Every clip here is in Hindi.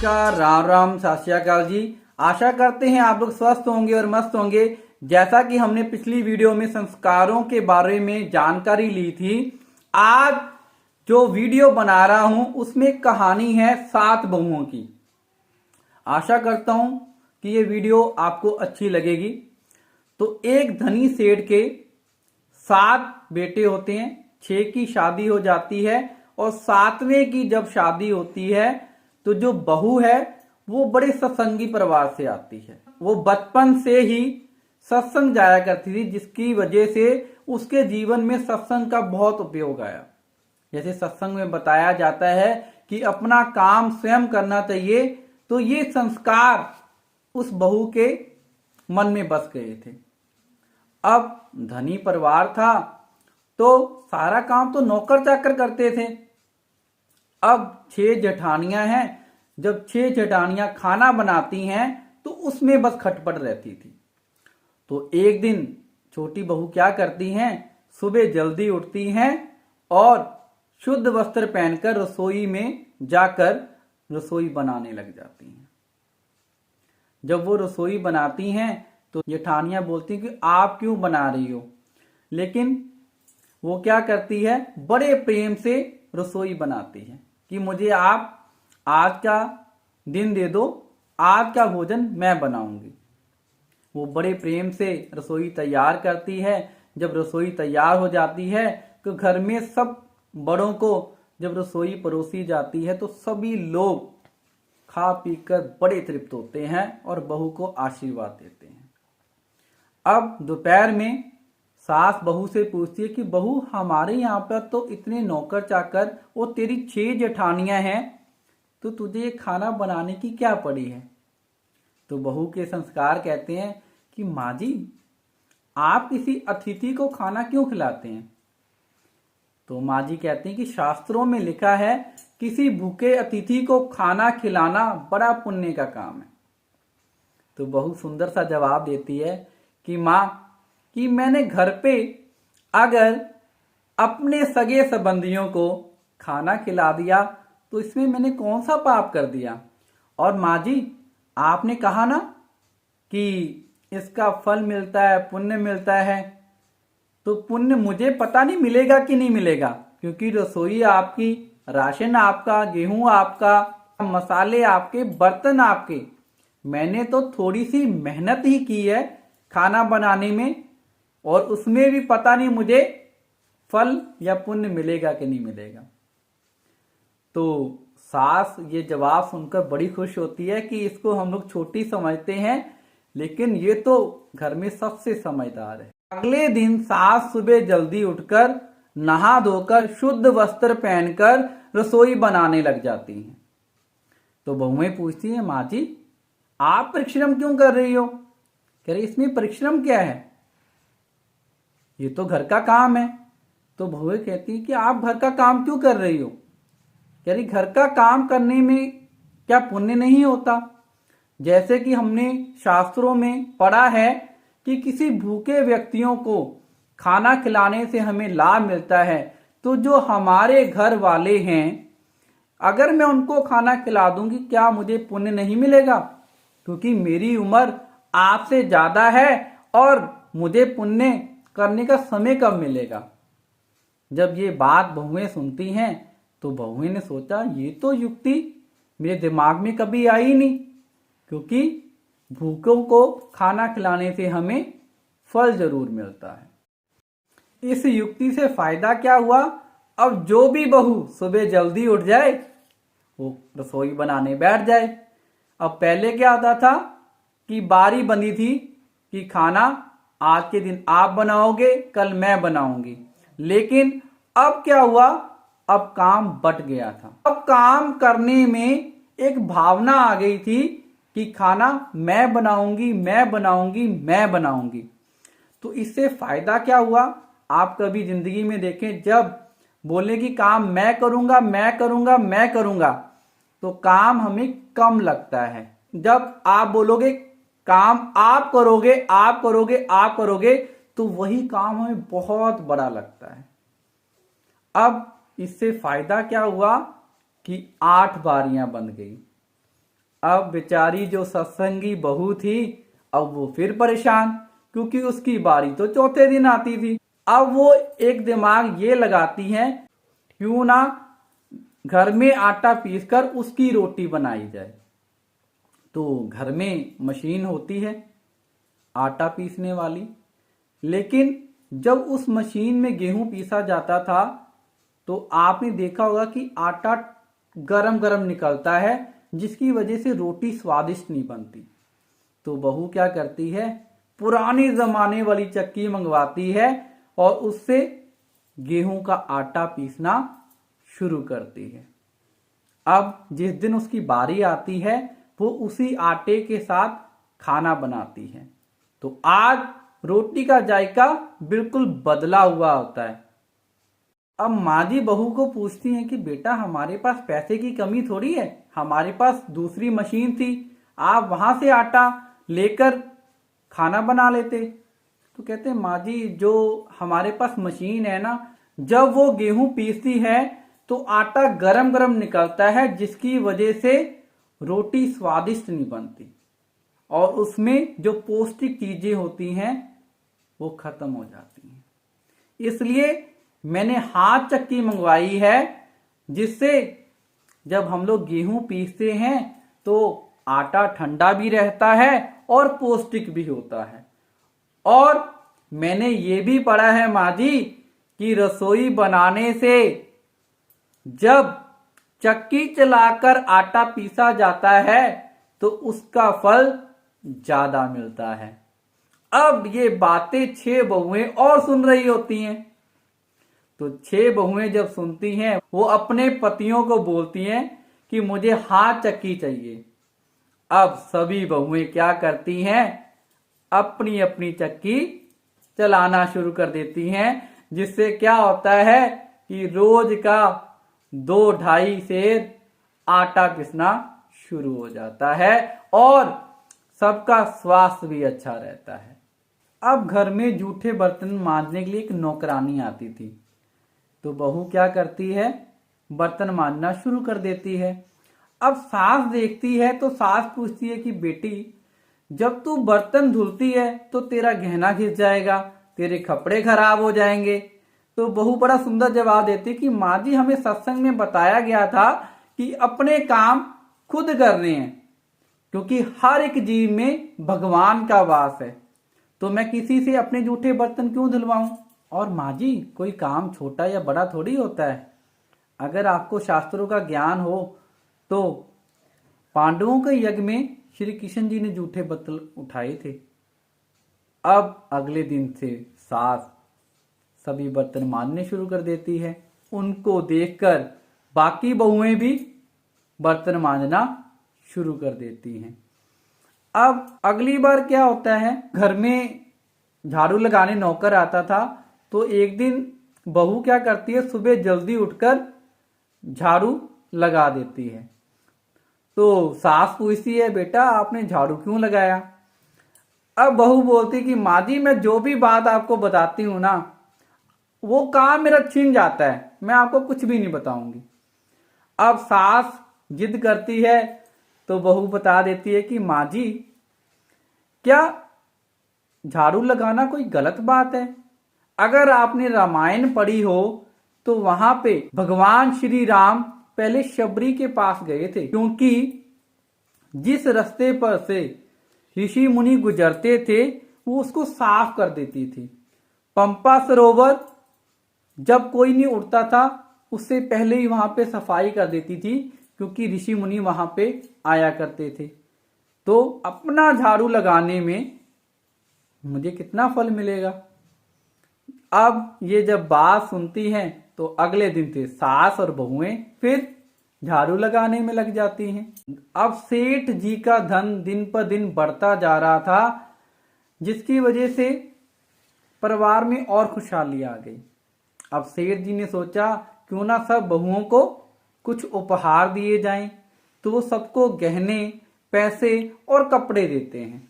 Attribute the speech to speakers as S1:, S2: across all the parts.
S1: नमस्कार, राम राम, सत श्री अकाल जी। आशा करते हैं आप लोग स्वस्थ होंगे और मस्त होंगे। जैसा कि हमने पिछली वीडियो में संस्कारों के बारे में जानकारी ली थी, आज जो वीडियो बना रहा हूं उसमें कहानी है 7 बहुओं की। आशा करता हूं कि ये वीडियो आपको अच्छी लगेगी। तो एक धनी सेठ के 7 बेटे होते हैं, 6 की शादी हो जाती है और 7वें की जब शादी होती है तो जो बहू है वो बड़े सत्संगी परिवार से आती है। वो बचपन से ही सत्संग जाया करती थी, जिसकी वजह से उसके जीवन में सत्संग का बहुत उपयोग आया। जैसे सत्संग में बताया जाता है कि अपना काम स्वयं करना चाहिए, तो ये संस्कार उस बहू के मन में बस गए थे। अब धनी परिवार था तो सारा काम तो नौकर चाकर करते थे। अब 6 जेठानियां हैं, जब 6 जेठानियां खाना बनाती हैं तो उसमें बस खटपट रहती थी। तो एक दिन छोटी बहू क्या करती हैं, सुबह जल्दी उठती हैं और शुद्ध वस्त्र पहनकर रसोई में जाकर रसोई बनाने लग जाती हैं। जब वो रसोई बनाती हैं तो जेठानियां बोलती हैं कि आप क्यों बना रही हो, लेकिन वो क्या करती है, बड़े प्रेम से रसोई बनाती है कि मुझे आप आज का दिन दे दो, आज का भोजन मैं बनाऊंगी। वो बड़े प्रेम से रसोई तैयार करती है। जब रसोई तैयार हो जाती है तो घर में सब बड़ों को जब रसोई परोसी जाती है तो सभी लोग खा पीकर बड़े तृप्त होते हैं और बहू को आशीर्वाद देते हैं। अब दोपहर में सास बहू से पूछती है कि बहू, हमारे यहाँ पर तो इतने नौकर चाकर और तेरी 6 जेठानियां हैं, तो तुझे खाना बनाने की क्या पड़ी है। तो बहू के संस्कार कहते हैं कि माँ जी, आप किसी अतिथि को खाना क्यों खिलाते हैं। तो माँ जी कहती हैं कि शास्त्रों में लिखा है किसी भूखे अतिथि को खाना खिलाना बड़ा पुण्य का काम है। तो बहू सुंदर सा जवाब देती है कि माँ, कि मैंने घर पे अगर अपने सगे संबंधियों को खाना खिला दिया तो इसमें मैंने कौन सा पाप कर दिया। और माँ जी, आपने कहा ना कि इसका फल मिलता है, पुण्य मिलता है, तो पुण्य मुझे पता नहीं मिलेगा कि नहीं मिलेगा, क्योंकि रसोई आपकी, राशन आपका, गेहूं आपका, मसाले आपके, बर्तन आपके। मैंने तो थोड़ी सी मेहनत ही की है खाना बनाने में, और उसमें भी पता नहीं मुझे फल या पुण्य मिलेगा कि नहीं मिलेगा। तो सास ये जवाब सुनकर बड़ी खुश होती है कि इसको हम लोग छोटी समझते हैं, लेकिन ये तो घर में सबसे समझदार है। अगले दिन सास सुबह जल्दी उठकर नहा धोकर शुद्ध वस्त्र पहनकर रसोई बनाने लग जाती हैं। तो बहुएं पूछती हैं, माँ जी, आप परिश्रम क्यों कर रही हो। कह रही, इसमें परिश्रम क्या है, ये तो घर का काम है। तो बहुएं कहती हैं कि आप घर का काम क्यों कर रही हो। कह रही, घर का काम करने में क्या पुण्य नहीं होता। जैसे कि हमने शास्त्रों में पढ़ा है कि किसी भूखे व्यक्तियों को खाना खिलाने से हमें लाभ मिलता है, तो जो हमारे घर वाले हैं, अगर मैं उनको खाना खिला दूंगी, क्या मुझे पुण्य नहीं मिलेगा, क्योंकि मेरी उम्र आपसे ज्यादा है और मुझे पुण्य करने का समय कब मिलेगा। जब ये बात बहुएं सुनती हैं तो बहुएं ने सोचा, ये तो युक्ति मेरे दिमाग में कभी आई नहीं, क्योंकि भूखों को खाना खिलाने से हमें फल जरूर मिलता है। इस युक्ति से फायदा क्या हुआ, अब जो भी बहू सुबह जल्दी उठ जाए वो रसोई बनाने बैठ जाए। अब पहले क्या होता था कि बारी बंधी थी कि खाना आज के दिन आप बनाओगे, कल मैं बनाऊंगी, लेकिन अब क्या हुआ, अब काम बट गया था। अब काम करने में एक भावना आ गई थी कि खाना मैं बनाऊंगी, मैं बनाऊंगी, मैं बनाऊंगी। तो इससे फायदा क्या हुआ, आप कभी जिंदगी में देखें, जब बोले कि काम मैं करूंगा, मैं करूंगा, मैं करूंगा, तो काम हमें कम लगता है। जब आप बोलोगे काम आप करोगे, आप करोगे, आप करोगे, तो वही काम हमें बहुत बड़ा लगता है। अब इससे फायदा क्या हुआ कि 8 बारियां बन गई। अब बेचारी जो सत्संगी बहू थी, अब वो फिर परेशान, क्योंकि उसकी बारी तो चौथे दिन आती थी। अब वो एक दिमाग ये लगाती है, क्यों ना घर में आटा पीसकर उसकी रोटी बनाई जाए। तो घर में मशीन होती है आटा पीसने वाली, लेकिन जब उस मशीन में गेहूं पीसा जाता था तो आपने देखा होगा कि आटा गरम गरम निकलता है, जिसकी वजह से रोटी स्वादिष्ट नहीं बनती। तो बहू क्या करती है, पुराने जमाने वाली चक्की मंगवाती है और उससे गेहूं का आटा पीसना शुरू करती है। अब जिस दिन उसकी बारी आती है वो उसी आटे के साथ खाना बनाती है। तो आज रोटी का जायका बिल्कुल बदला हुआ होता है। अब माँ जी बहू को पूछती हैं कि बेटा हमारे पास पैसे की कमी थोड़ी है, हमारे पास दूसरी मशीन थी, आप वहां से आटा लेकर खाना बना लेते। तो कहते हैं माँ जी जो हमारे पास मशीन है ना, जब वो गेहूं पीसती है तो आटा गरम गरम निकलता है, जिसकी वजह से रोटी स्वादिष्ट नहीं बनती और उसमें जो पौष्टिक चीजें होती हैं वो खत्म हो जाती हैं। इसलिए मैंने हाथ चक्की मंगवाई है, जिससे जब हम लोग गेहूं पीसते हैं तो आटा ठंडा भी रहता है और पौष्टिक भी होता है। और मैंने ये भी पढ़ा है माँ जी कि रसोई बनाने से जब चक्की चलाकर आटा पीसा जाता है तो उसका फल ज्यादा मिलता है। अब ये बातें 6 बहुएं और सुन रही होती हैं। तो 6 बहुएं जब सुनती हैं वो अपने पतियों को बोलती हैं कि मुझे हाथ चक्की चाहिए। अब सभी बहुएं क्या करती हैं, अपनी अपनी चक्की चलाना शुरू कर देती हैं, जिससे क्या होता है कि रोज का 2-2.5 सेर आटा पिसना शुरू हो जाता है और सबका स्वास्थ्य भी अच्छा रहता है। अब घर में जूठे बर्तन मांजने के लिए एक नौकरानी आती थी। तो बहू क्या करती है, बर्तन मांजना शुरू कर देती है। अब सास देखती है तो सास पूछती है कि बेटी जब तू बर्तन धुलती है तो तेरा गहना घिस जाएगा, तेरे कपड़े खराब हो जाएंगे। तो बहू बड़ा सुंदर जवाब देती कि माँ जी हमें सत्संग में बताया गया था कि अपने काम खुद करने हैं, क्योंकि हर एक जीव में भगवान का वास है, तो मैं किसी से अपने जूठे बर्तन क्यों धुलवाऊं। और माँ जी कोई काम छोटा या बड़ा थोड़ी होता है। अगर आपको शास्त्रों का ज्ञान हो तो पांडवों के यज्ञ में श्री कृष्ण जी ने जूठे बर्तन उठाए थे। अब अगले दिन से सास सभी बर्तन मांजने शुरू कर देती है। उनको देखकर बाकी बहुएं भी बर्तन मांजना शुरू कर देती हैं। अब अगली बार क्या होता है, घर में झाड़ू लगाने नौकर आता था। तो एक दिन बहू क्या करती है, सुबह जल्दी उठकर झाड़ू लगा देती है। तो सास पूछती है बेटा आपने झाड़ू क्यों लगाया। अब बहू बोलती कि माँ जी मैं जो भी बात आपको बताती हूं ना वो काम मेरा छिन जाता है, मैं आपको कुछ भी नहीं बताऊंगी। अब सास जिद करती है तो बहू बता देती है कि माँ जी क्या झाड़ू लगाना कोई गलत बात है। अगर आपने रामायण पढ़ी हो तो वहां पे भगवान श्री राम पहले शबरी के पास गए थे, क्योंकि जिस रास्ते पर से ऋषि मुनि गुजरते थे वो उसको साफ कर देती थी। पंपा सरोवर जब कोई नहीं उठता था उससे पहले ही वहां पे सफाई कर देती थी, क्योंकि ऋषि मुनि वहां पे आया करते थे। तो अपना झाड़ू लगाने में मुझे कितना फल मिलेगा। अब ये जब बात सुनती हैं तो अगले दिन से सास और बहुएं फिर झाड़ू लगाने में लग जाती हैं। अब सेठ जी का धन दिन पर दिन बढ़ता जा रहा था, जिसकी वजह से परिवार में और खुशहाली आ गई। अब सेठ जी ने सोचा क्यों ना सब बहुओं को कुछ उपहार दिए जाएं। तो वो सबको गहने, पैसे और कपड़े देते हैं।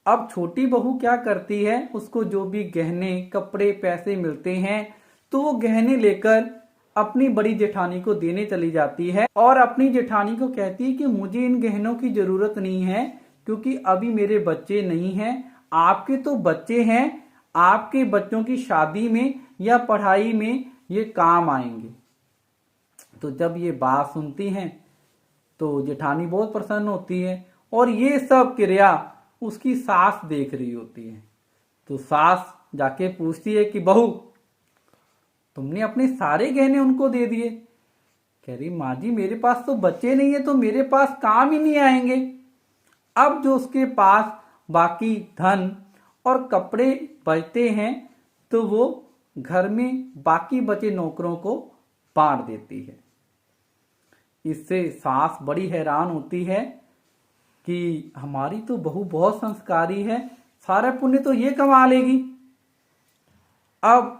S1: अब छोटी बहू क्या करती है, उसको जो भी गहने, कपड़े, पैसे मिलते हैं तो वो गहने लेकर अपनी बड़ी जेठानी को देने चली जाती है और अपनी जेठानी को कहती है कि मुझे इन गहनों की जरूरत नहीं है क्योंकि अभी मेरे बच्चे नहीं हैं, आपके तो बच्चे हैं, आपके बच्चों की शादी में या पढ़ाई में ये काम आएंगे। तो जब ये बात सुनती हैं तो जेठानी बहुत प्रसन्न होती है और ये सब क्रिया उसकी सास देख रही होती है। तो सास जाके पूछती है कि बहू, तुमने अपने सारे गहने उनको दे दिए? कह रही, माँ जी मेरे पास तो बच्चे नहीं है तो मेरे पास काम ही नहीं आएंगे। अब जो उसके पास बाकी धन और कपड़े बचते हैं तो वो घर में बाकी बचे नौकरों को बांट देती है। इससे सास बड़ी हैरान होती है कि हमारी तो बहू बहुत संस्कारी है, सारा पुण्य तो ये कमा लेगी। अब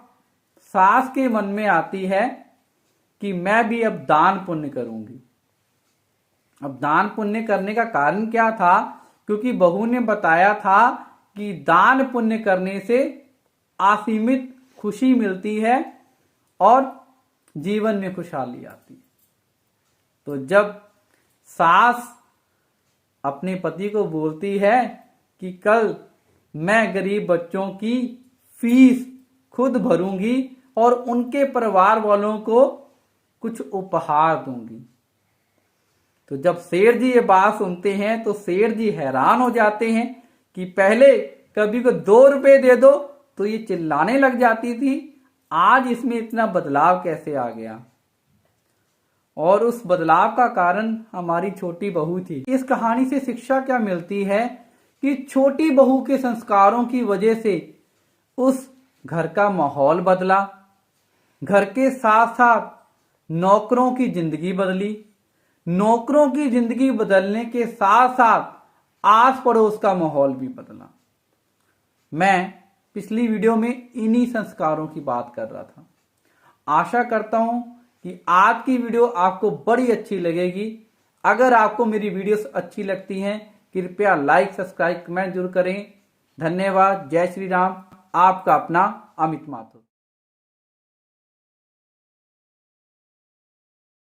S1: सास के मन में आती है कि मैं भी अब दान पुण्य करूंगी। अब दान पुण्य करने का कारण क्या था? क्योंकि बहू ने बताया था कि दान पुण्य करने से असीमित खुशी मिलती है और जीवन में खुशहाली आती है। तो जब सास अपने पति को बोलती है कि कल मैं गरीब बच्चों की फीस खुद भरूंगी और उनके परिवार वालों को कुछ उपहार दूंगी, तो जब सेठ जी ये बात सुनते हैं तो सेठ जी हैरान हो जाते हैं कि पहले कभी को 2 रुपए दे दो तो ये चिल्लाने लग जाती थी, आज इसमें इतना बदलाव कैसे आ गया। और उस बदलाव का कारण हमारी छोटी बहू थी। इस कहानी से शिक्षा क्या मिलती है कि छोटी बहू के संस्कारों की वजह से उस घर का माहौल बदला, घर के साथ साथ नौकरों की जिंदगी बदली, नौकरों की जिंदगी बदलने के साथ साथ आस पड़ोस का माहौल भी बदला। मैं पिछली वीडियो में इन्हीं संस्कारों की बात कर रहा था। आशा करता हूं कि आज की वीडियो आपको बड़ी अच्छी लगेगी। अगर आपको मेरी वीडियोस अच्छी लगती हैं कृपया लाइक, सब्सक्राइब, कमेंट जरूर करें। धन्यवाद। जय श्री राम। आपका अपना अमित माथुर।